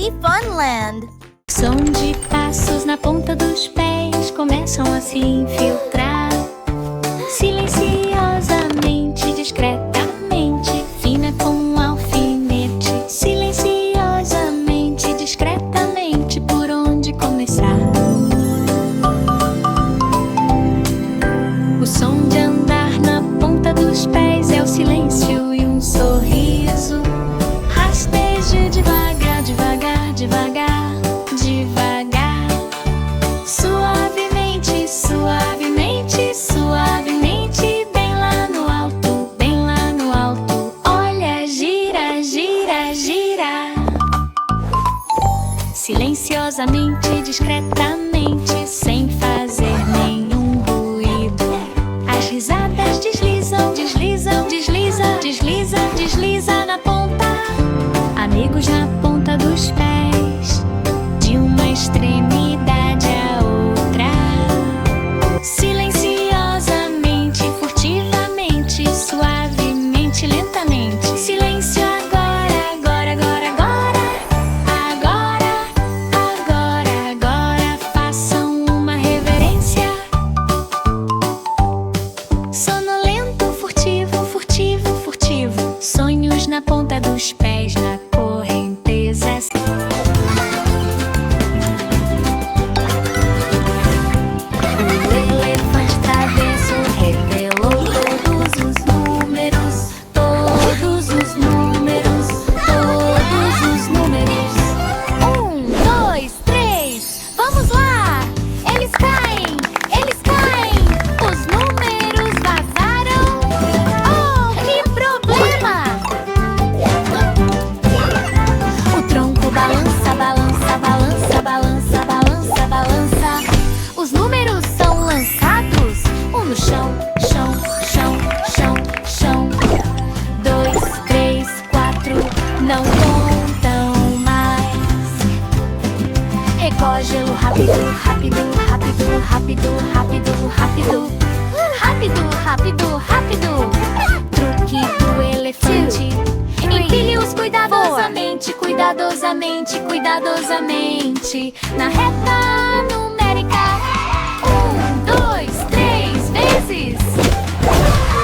Happy Funland. Som de passos na ponta dos pés começam a se infiltrar. Silenciosamente, discretamente, fina como um alfinete. Silenciosamente, discretamente, por onde começar? O som de andar na ponta dos pés é o silêncio e um sorriso. Rasteje devagar, devagar, devagar, devagar. Suavemente, suavemente, suavemente, bem lá no alto, bem lá no alto. Olha, gira, gira, gira. Silenciosamente, discretamente, sem fazer nenhum ruído. As risadas deslizam, deslizam, deslizam, deslizam, deslizam na ponta. Amigos na ponta dos pés, de uma extremidade à outra. Silenciosamente, furtivamente, suavemente, lentamente. Silêncio agora, agora, agora, agora. Agora, agora, agora, façam uma reverência. Sonolento, furtivo, furtivo, furtivo. Sonhos na ponta dos pés, na correnteza. O elefante travesso revelou todos os números, todos os números, todos os números. 1, 2, 3, vamos lá! Eles caem, eles caem! Os números vazaram! Oh, que problema! O tronco balança, balança, balança, balança, balança, balança. Os números são lançados. Um no chão, chão, chão, chão, chão. 2, 3, 4, não contam mais. Recolhe-lo rápido, rápido, rápido, rápido, rápido, rápido. Rápido, rápido, rápido. Truque do elefante. Empilhe-os cuidadosamente, cuidadosamente, cuidadosamente. Na reta numérica. 1, 2, 3 vezes.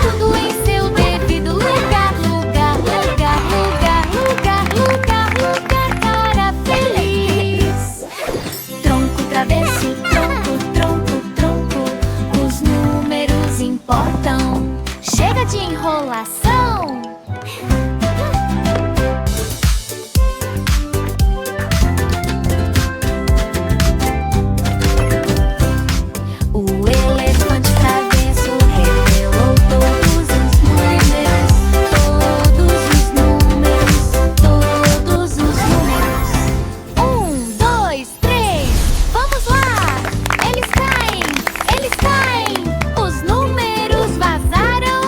Tudo em seu devido lugar, lugar, lugar, lugar, lugar, lugar, lugar. Cara feliz. Tronco travesso, tronco, tronco, tronco. Os números importam. Chega de enrolação. O elefante travesso revelou todos os números, todos os números, todos os números. 1, 2, 3, vamos lá! Eles caem, eles caem! Os números vazaram!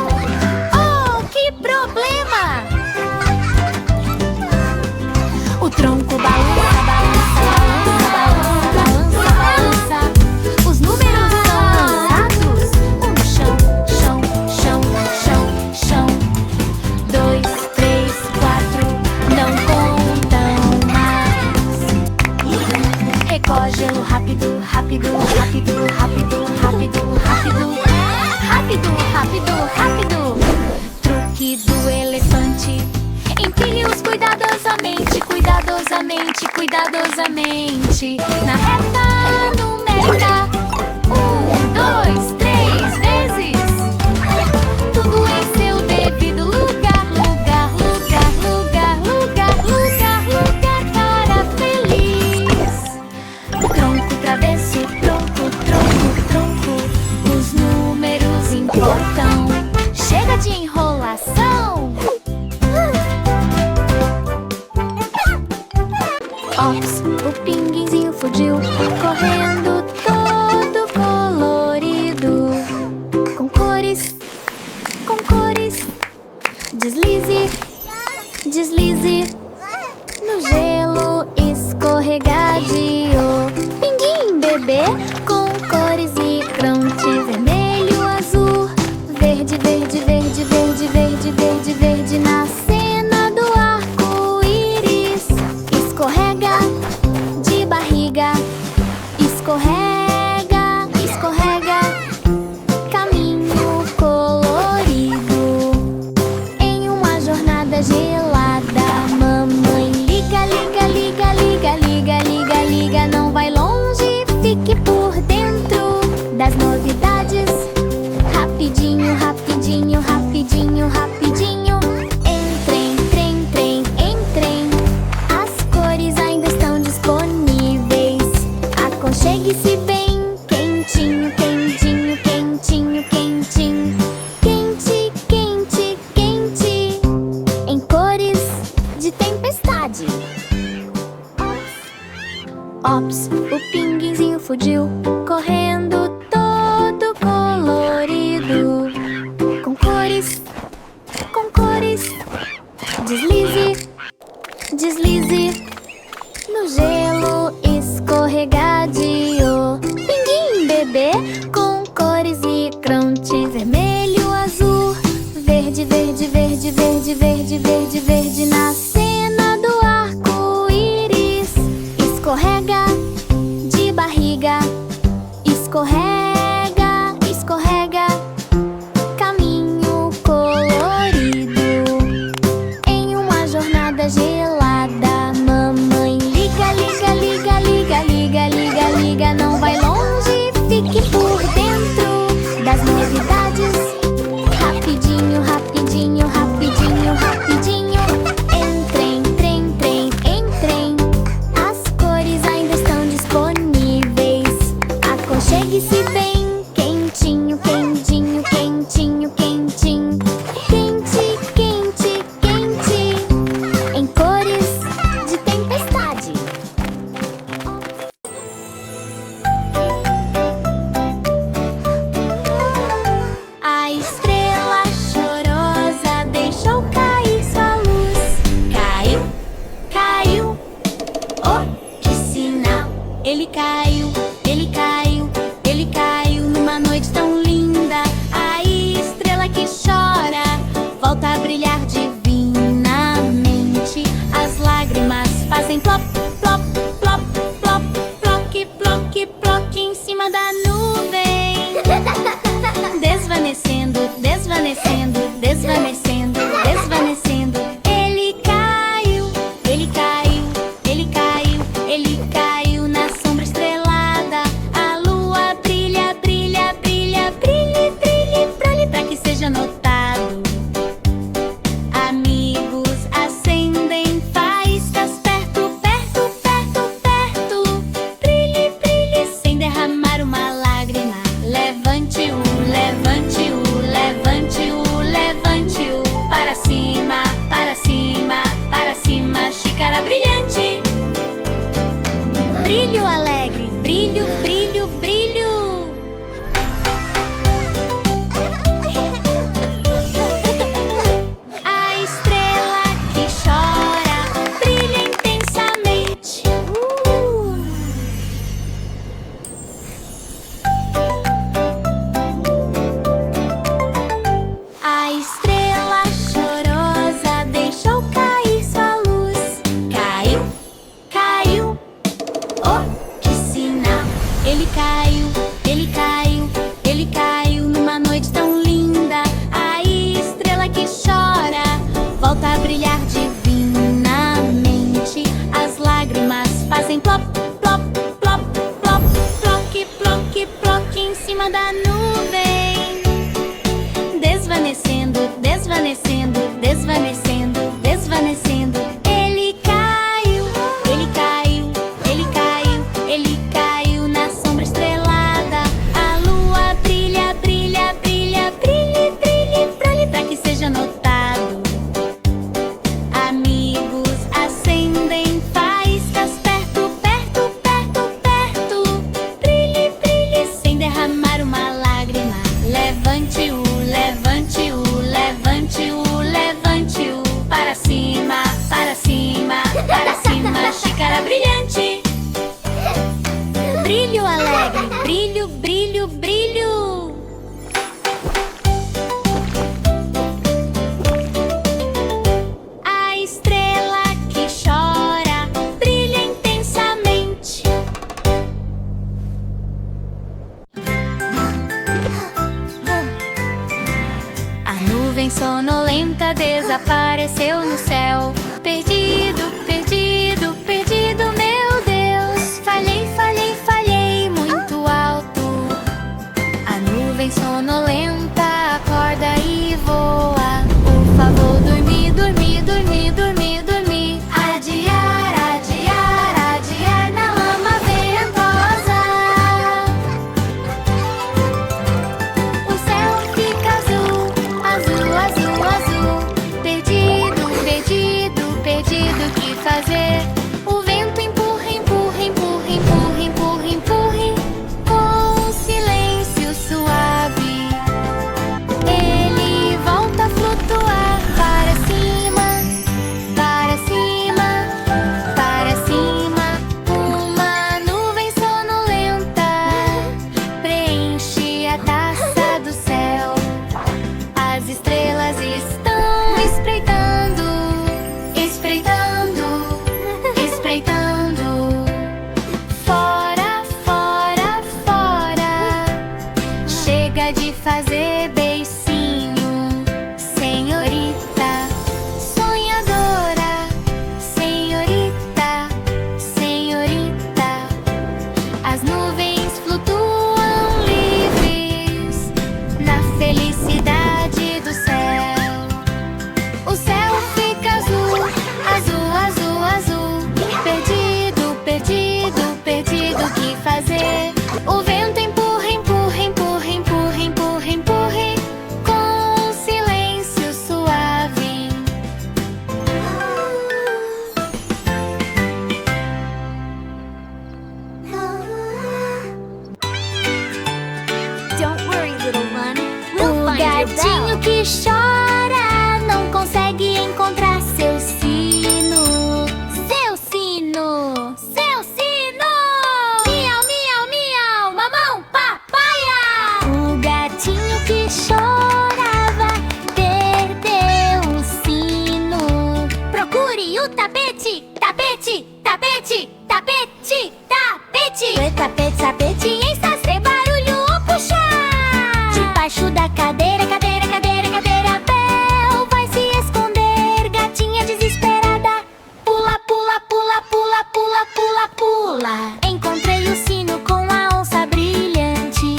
Oh, que problema! O tronco balança, balança, balança, balança, balança, balança. Os números são lançados. Um no chão, chão, chão, chão, chão. 2, 3, 4, não contam mais. Recolhe-lo rápido, rápido, rápido, rápido, rápido, rápido. Rápido, rápido, rápido. Truque do elefante. Empilhe-os cuidadosamente, cuidadosamente, cuidadosamente. Na reta numérica. 1, 2, 3 vezes. Tudo em seu devido lugar, lugar, lugar, lugar, lugar, lugar, lugar. Cara feliz. Tronco travesso, tronco, tronco, tronco. Os números importam. Chega de enrolação. Ops, o pinguinzinho fugiu, correndo todo colorido. Com cores, com cores. Deslize, deslize no gelo escorregadio. Pinguim bebê com cores e crunch. Vermelho, azul, verde, verde, verde, verde, verde, verde, verde. Na cena do arco-íris escorrega. gelada. Mamãe liga, liga, liga, liga, liga, liga, liga. Não vai longe, fique por dentro das novidades. Rapidinho, rapidinho, rapidinho, rapidinho. Entrem, trem, trem, entrem. As cores ainda estão disponíveis. Aconchegue-se bem, quentinho, quentinho, quentinho, quentinho. Quente, quente, quente. Em cores de tempestade. Ops, o pinguinzinho fugiu, correndo todo colorido. Com cores, com cores. Deslize, deslize no gelo escorregadio. Pinguim bebê com cores e crunch. Vermelho, azul, verde, verde, verde, verde, verde, verde, verde. Na cena do arco-íris. Escorrega de barriga. Escorrega, escorrega. Caminho colorido em uma jornada gelada. Mamãe liga, liga, liga, liga, liga, liga, liga. Não vai longe, fique por dentro das novidades. Rapidinho, rapidinho, rapidinho, rapidinho. Entrem, trem, trem, entrem. As cores ainda estão disponíveis. Aconchegue-se bem, quentinho, quentinho, quentinho, quentinho. Quente, quente, quente. Em cores de tempestade. A estrela chorosa deixou cair sua luz. Caiu, caiu. Oh, que sinal! Ele caiu, ele caiu, ele caiu numa noite tão linda. A estrela que chora volta a brilhar divinamente. As lágrimas fazem plop, plop, plop, plop, ploc, ploc, ploc em cima da nuvem. Desvanecendo, desvanecendo, desvanecendo, desvanecendo. Ele caiu, ele caiu, ele caiu, ele caiu na sombra estrelada. A lua brilha, brilha, brilha, brilhe, brilhe, brilhe, pra que seja notado. Amigos acendem faíscas perto, perto, perto, perto. Brilhe, brilhe, sem derramar uma lágrima. Levante-o, levante-o, levante-o, levante-o. Para cima, para cima, para cima. Xícara brilhante. Brilho alegre, brilho, brilho, brilho. A estrela que chora brilha intensamente. A estrela chorosa deixou cair sua luz. Caiu, caiu. Oh, que sinal! Ele caiu, ele caiu, ele caiu numa noite tão linda. A estrela que chora volta a brilhar divinamente. As lágrimas fazem plop, plop, plop, plop, ploc, ploc, ploc em cima da nuvem. Desvanecendo, desvanecendo, desvanecendo, desvanecendo. Ele caiu, ele caiu, ele caiu, ele caiu na sombra estrelada. A lua brilha, brilha, brilha, brilhe, brilhe, brilhe, pra que seja notado. Amigos acendem faíscas perto, perto, perto, perto. Brilhe, brilhe, sem derramar uma lágrima. Levante-o, levante-o, levante-o, levante-o. Para cima, para cima, para cima. Xícara brilhante. Brilho alegre, brilho, brilho, brilho. A estrela que chora brilha intensamente. A nuvem sonolenta desapareceu. desapareceu no céu. Perdido, perdido, perdido, meu Deus. Falhei, falhei, falhei muito alto. A nuvem sonolenta acorda e voa. Por favor, dormir, dormir, dormir, dormir, dormir. Adiar, adiar, adiar na lama ventosa. O céu fica azul, azul, azul, azul. Perdido, perdido, perdido, o que fazer? O vento empurra, empurra, empurra, empurra, empurra, empurra. Com um silêncio suave, ele volta a flutuar para cima, para cima, para cima. Uma nuvem sonolenta preenche a taça do céu. As estrelas estão espreitando, espreitando, espreitando. Fora, fora, fora. Chega de fazer beicinho, senhorita. Sonhadora, senhorita, senhorita. As nuvens flutuam livres na felicidade do céu. O céu fica azul, azul, azul, azul. Perdido, perdido, perdido, o que fazer? O vento empurra, empurra, empurra, empurra, empurra, empurra. Com um silêncio suave. Don't worry, little one. O We'll find your gatinho bell. que chora não consegue encontrar seu sino. Seu sino! Seu sino! Miau, miau, miau! Mamão, papaya! O gatinho que chorava perdeu o sino. Procure o tapete! Tapete! Tapete! Tapete! Tapete! Tapete, tapete, em fazer barulho ou puxar. Debaixo da cadeira, cadeira, cadeira, cadeira. Bel vai se esconder, gatinha desesperada. Pula, pula, pula, pula, pula, pula, pula. Encontrei o sino com a onça brilhante.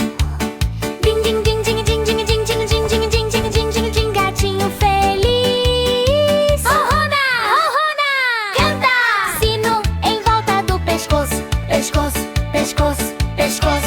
Din, din, din, din, din, din, din, din, din, din, din, din, din, din, din. Gatinho feliz. Ronrona, ronrona. Canta. Sino em volta do pescoço, pescoço, pescoço, pescoço.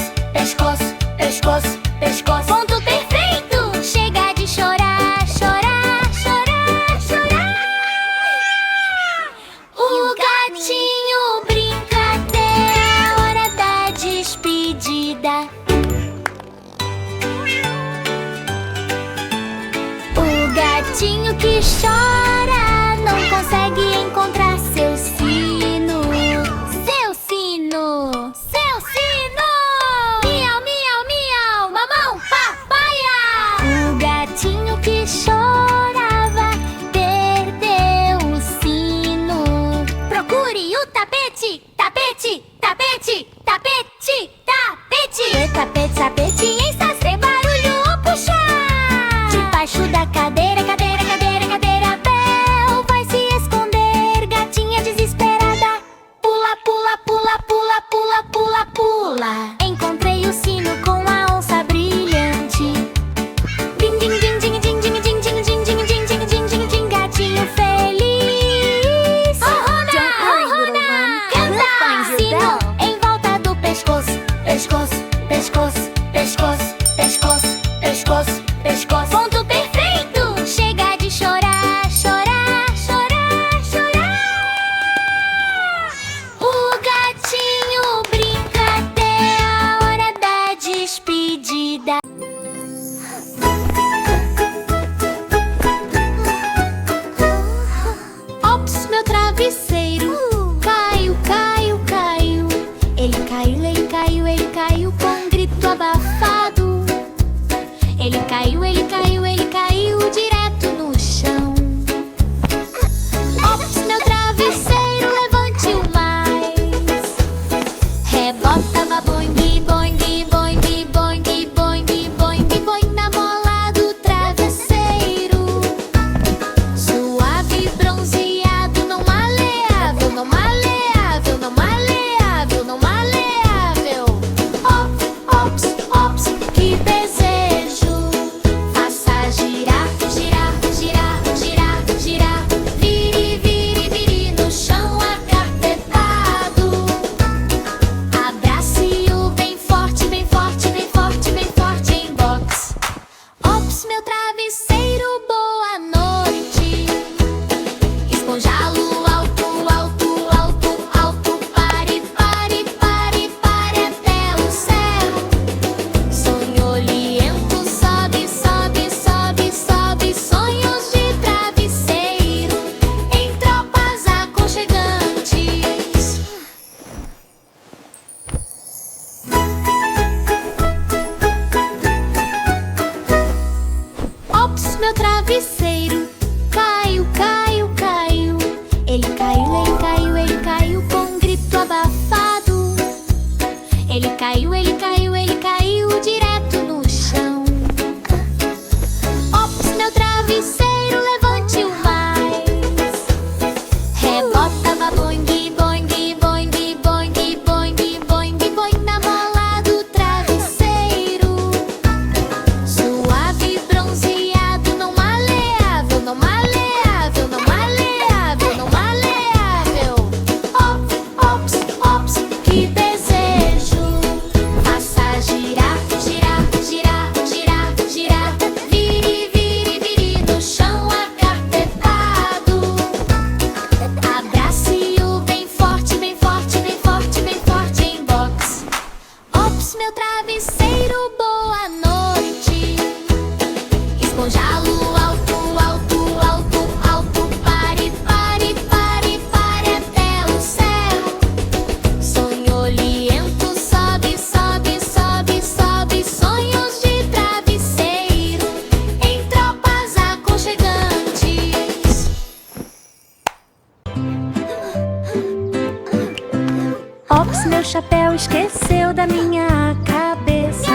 Ops, meu chapéu esqueceu da minha cabeça.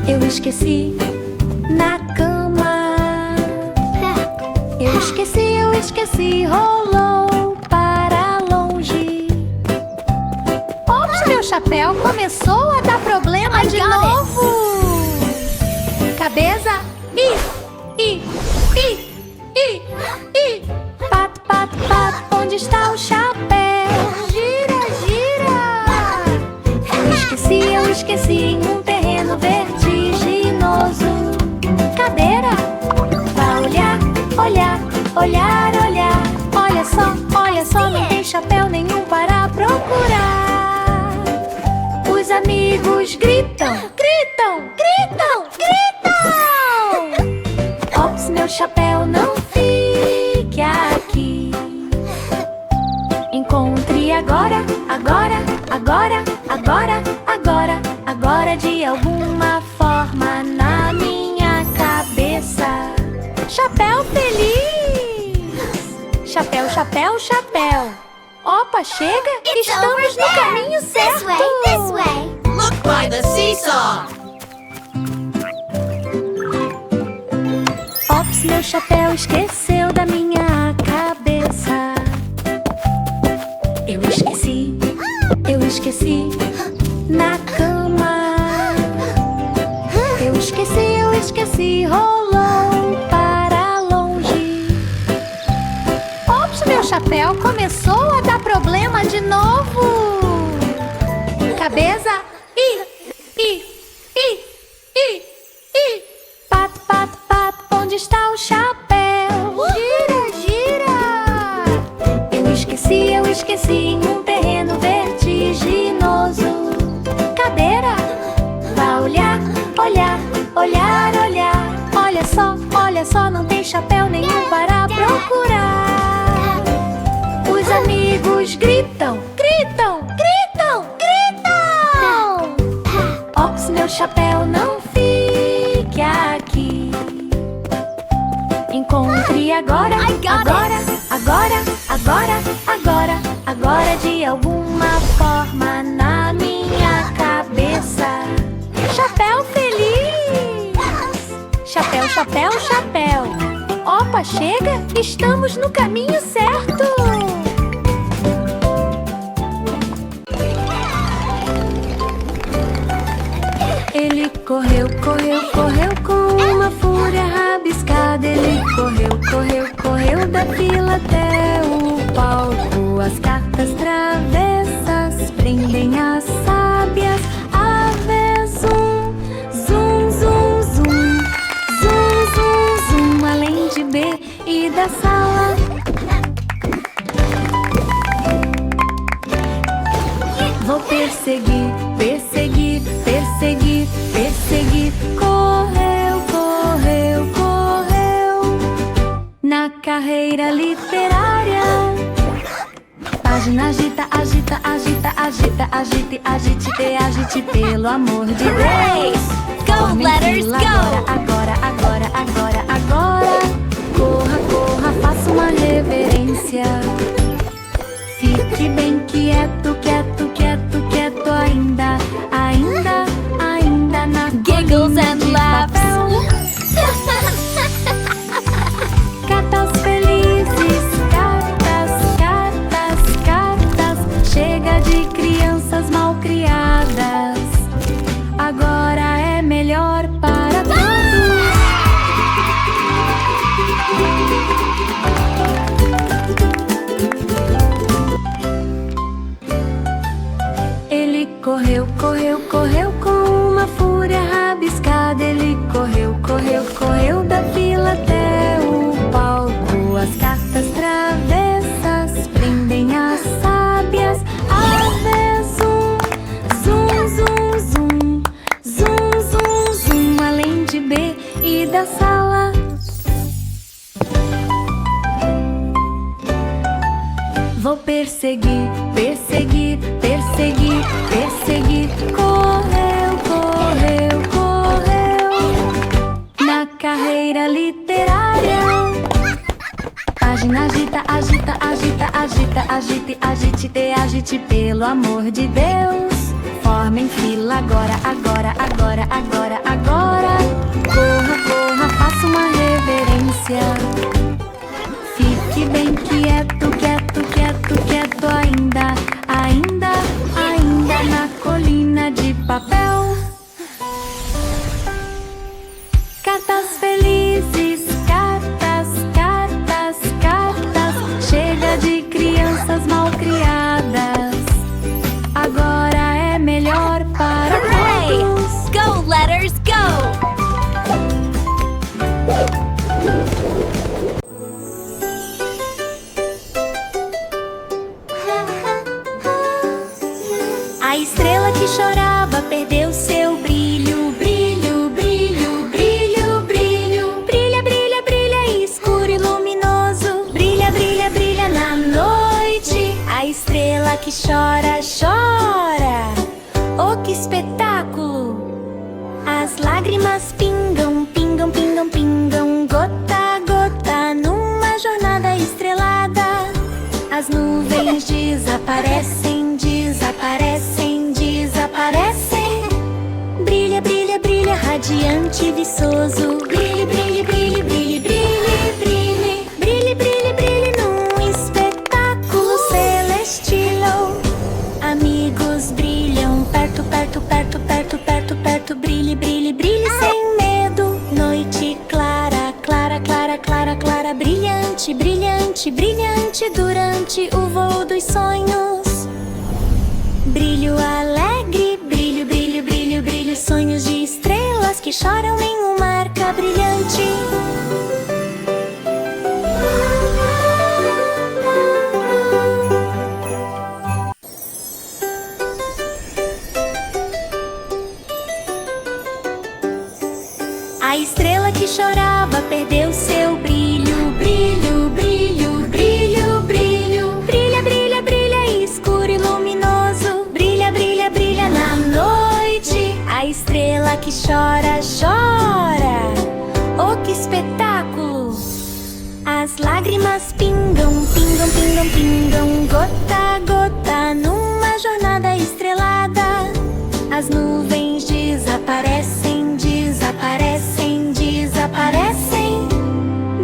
Eu esqueci na cama. Eu esqueci, rolou para longe. Ops, meu chapéu começou a dar problema de novo. Cabeça, pato, pato, pato, onde está o chapéu? Gira, gira. Eu esqueci em um terreno vertiginoso. Cadeira, vá olhar, olhar, olhar, olhar. Olha só, não tem chapéu nenhum para procurar. Os amigos gritam, gritam, gritam, gritam. Ops, meu chapéu não fique aqui. Encontre agora, agora, agora, agora, agora, agora, de alguma forma na minha cabeça. Chapéu feliz! Chapéu, chapéu, chapéu. Opa, chega! Estamos no caminho certo! This way. Look by the seesaw. Ops, meu chapéu esqueceu da minha cabeça. Eu esqueci na cama. Eu esqueci, rolou para longe. Ops, meu chapéu começou a dar problema de novo. Cabeça, pato, pato, pato, onde está o chapéu? Gira, gira. Eu esqueci em um terreno vertiginoso. Cadeira, vá olhar, olhar, olhar, olhar. Olha só, não tem chapéu nenhum para procurar. Os amigos gritam, gritam, gritam, gritam. Ops, meu chapéu não fique aqui. Encontre agora, agora, agora, agora, agora, agora, de alguma forma na minha cabeça. Chapéu feliz! Chapéu, chapéu, chapéu. Opa, chega! Estamos no caminho certo! Ele correu, correu, correu com uma fúria rabiscada. Ele correu, correu, correu da fila até o palco. As cartas travessas prendem as sábias. Ave, zum, zum, zum, zum. Zum, zum, zum, além de B e da sala. Vou perseguir, perseguir, perseguir, perseguir. Correu, correu, correu na carreira literária. Página agita, agita, agita, agita, agite, agite, agite, pelo amor de Deus. Go, letters, go! Agora, agora, agora, agora. Corra, corra, faça uma reverência. Fique bem quieto, quieto, quieto, quieto ainda, ainda, ainda na Giggles and laughs. Cartas felizes, cartas, cartas, cartas. Chega de crianças mal criadas. Agora é melhor para todos. Ele correu, correu, correu com uma fúria rabiscada. Ele correu, correu, correu da fila até o palco. As cartas travessas prendem as sábias. Ave, zum, zum, zum, zum. Zum, zum, zum, além de B e da sala. Vou perseguir, perseguir, perseguir, perseguir. Correu, correu, correu na carreira literária. página. Agita, agita, agita, agita, agite, agite, agite, pelo amor de Deus. Formem fila agora, agora, agora, agora, agora. Corra, corra, faça uma reverência. Fique bem quieto, quieto, quieto, quieto ainda, ainda, ainda na colina de papel. Cartas felizes, cartas, cartas, cartas. Chega de crianças malcriadas. Agora é melhor para Hooray! todos. Go, letters, go! A estrela que chorava perdeu seu brilho, brilho, brilho, brilho, brilho. Brilha, brilha, brilha, escuro e luminoso. Brilha, brilha, brilha na noite. A estrela que chora, chora. Oh, que espetáculo! As lágrimas pingam, pingam, pingam, pingam. Gota a gota numa jornada estrelada. As nuvens desaparecem, desaparecem, desaparecem. Brilha, brilha, brilha, radiante e viçoso. Brilhe, brilhe, brilhe, brilhe, brilhe, brilhe. Brilhe, brilhe, brilhe num espetáculo celestial. Amigos brilham perto, perto, perto, perto, perto, perto. Brilhe, brilhe, brilhe sem medo. Noite clara, clara, clara, clara, clara. Brilhante, brilhante, brilhante durante o voo dos sonhos. Brilho alegre, brilho, brilho, brilho, brilho. Sonhos de estrelas que choram em uma arca brilhante. A estrela que chorava perdeu seu brilho, brilho, brilho, brilho, brilho. Brilha, brilha, brilha, escuro e luminoso. Brilha, brilha, brilha na noite. A estrela que chora, chora. Oh, que espetáculo! As lágrimas pingam, pingam, pingam, pingam. Gota a gota numa jornada estrelada. As nuvens desaparecem, desaparecem, desaparecem.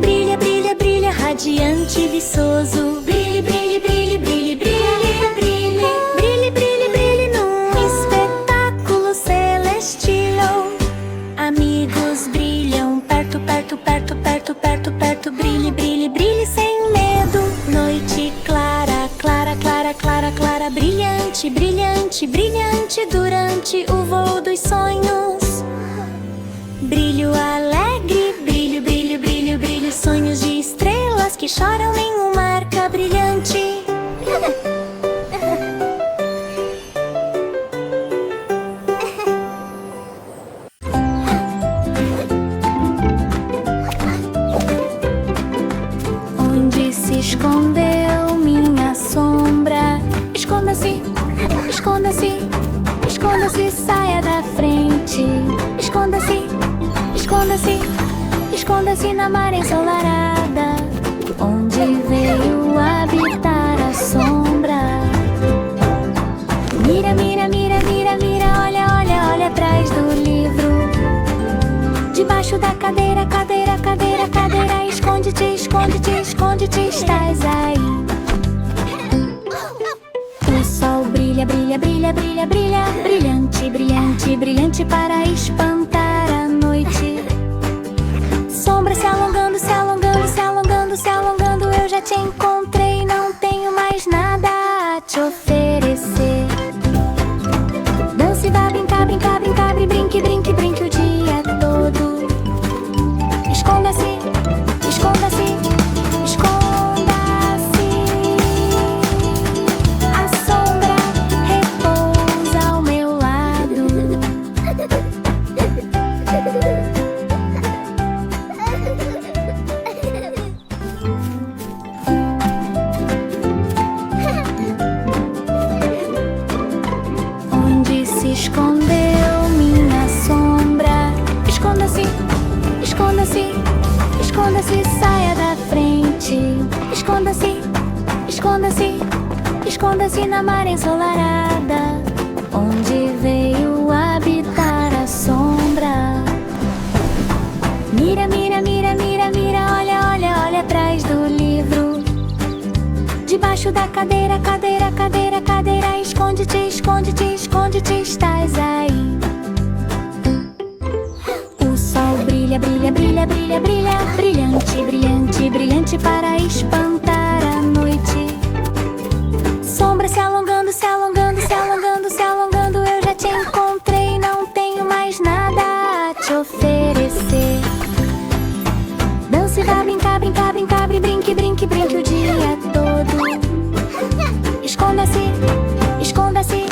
Brilha, brilha, brilha, radiante e viçoso. Brilhe, brilhe, brilhe, brilhe, brilhe, brilhe. Brilhe, brilhe, brilhe num espetáculo celestial. Amigos brilham perto, perto, perto, perto, perto, perto. Brilhe, brilhe, brilhe sem medo. Noite clara, clara, clara, clara, clara. Brilhante, brilhante, brilhante durante o voo dos sonhos. Brilho alegre, brilho, brilho, brilho, brilho. Sonhos de estrelas que choram em uma arca brilhante. Onde se escondeu minha sombra? Esconda-se, esconda-se, esconda-se, saia da frente. Esconda-se, esconda-se, esconda-se na mar ensolarada, onde veio habitar a sombra. Mira, mira, mira, mira, mira, olha, olha, olha atrás do livro. Debaixo da cadeira, cadeira, cadeira, cadeira. Esconde-te, esconde-te, esconde-te, estás aí. O sol brilha, brilha, brilha, brilha, brilha. Brilhante, brilhante, brilhante para espantar a noite. Sombra se alongando, se alongando, se alongando, se alongando. Eu já te encontrei, não tenho mais nada a te oferecer. Dance, vá brincar, brincar, brincar, brinque, brinque, brinque o dia todo. Esconda-se, esconda-se, esconda-se. A sombra repousa ao meu lado. Onde se escondeu minha sombra? Esconda-se, esconda-se, esconda-se, saia da frente. noite. Esconda-se, esconda-se, esconda-se na mar ensolarada, onde veio habitar a sombra. Mira, mira, mira, mira, mira, olha, olha, olha atrás do livro. Debaixo da cadeira, cadeira, cadeira, cadeira. Esconde-te, esconde-te, esconde-te, estás aí. O sol brilha, brilha, brilha, brilha, brilha, brilhante, brilhante, brilhante para espantar a noite. Sombra se alongando, se alongando, se alongando, se alongando. Eu já te encontrei, não tenho mais nada a te oferecer. Dance, vá brincar, brincar, brincar, brinque, brinque, brinque o dia todo. Esconda-se, esconda-se,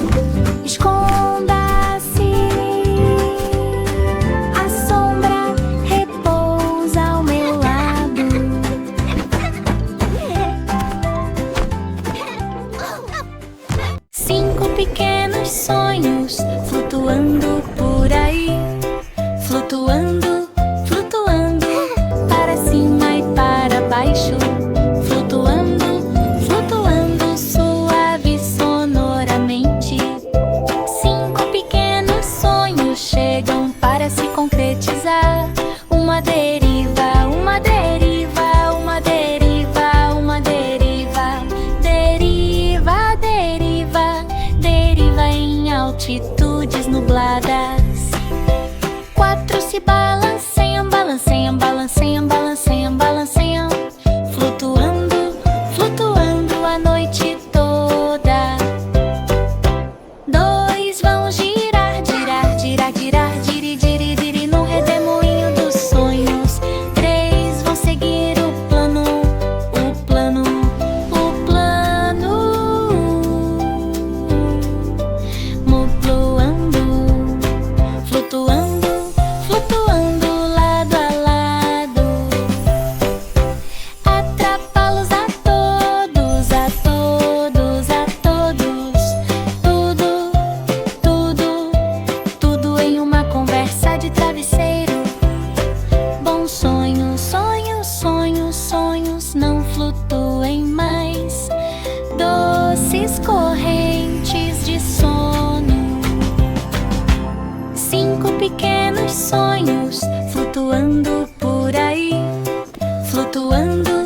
esconda-se. A sombra repousa ao meu lado. Cinco pequenos sonhos flutuando por aí, flutuando, flutuando, para cima e para baixo, flutuando, flutuando, suave sonoramente. Cinco pequenos sonhos chegam para se concretizar. Uma deriva, uma deriva, uma deriva, uma deriva, deriva, deriva, deriva em altitudes nubladas. Quatro se balanceiam, balanceiam, balanceiam, balanceiam, balanceiam, flutuando, flutuando a noite toda. Dois vão girar, girar, girar, girar, giri, giri, giri, no redemoinho dos sonhos. Três vão seguir o plano, o plano, o plano, flutuando, flutuando, flutuando lado a lado. Atrapá-los a todos, a todos, a todos. Tudo, tudo, tudo em uma conversa de travesseiro. Bons sonhos, sonhos, sonhos, sonhos, não flutuem mais. Doces correntes de sono. Cinco pequenos sonhos flutuando por aí, flutuando,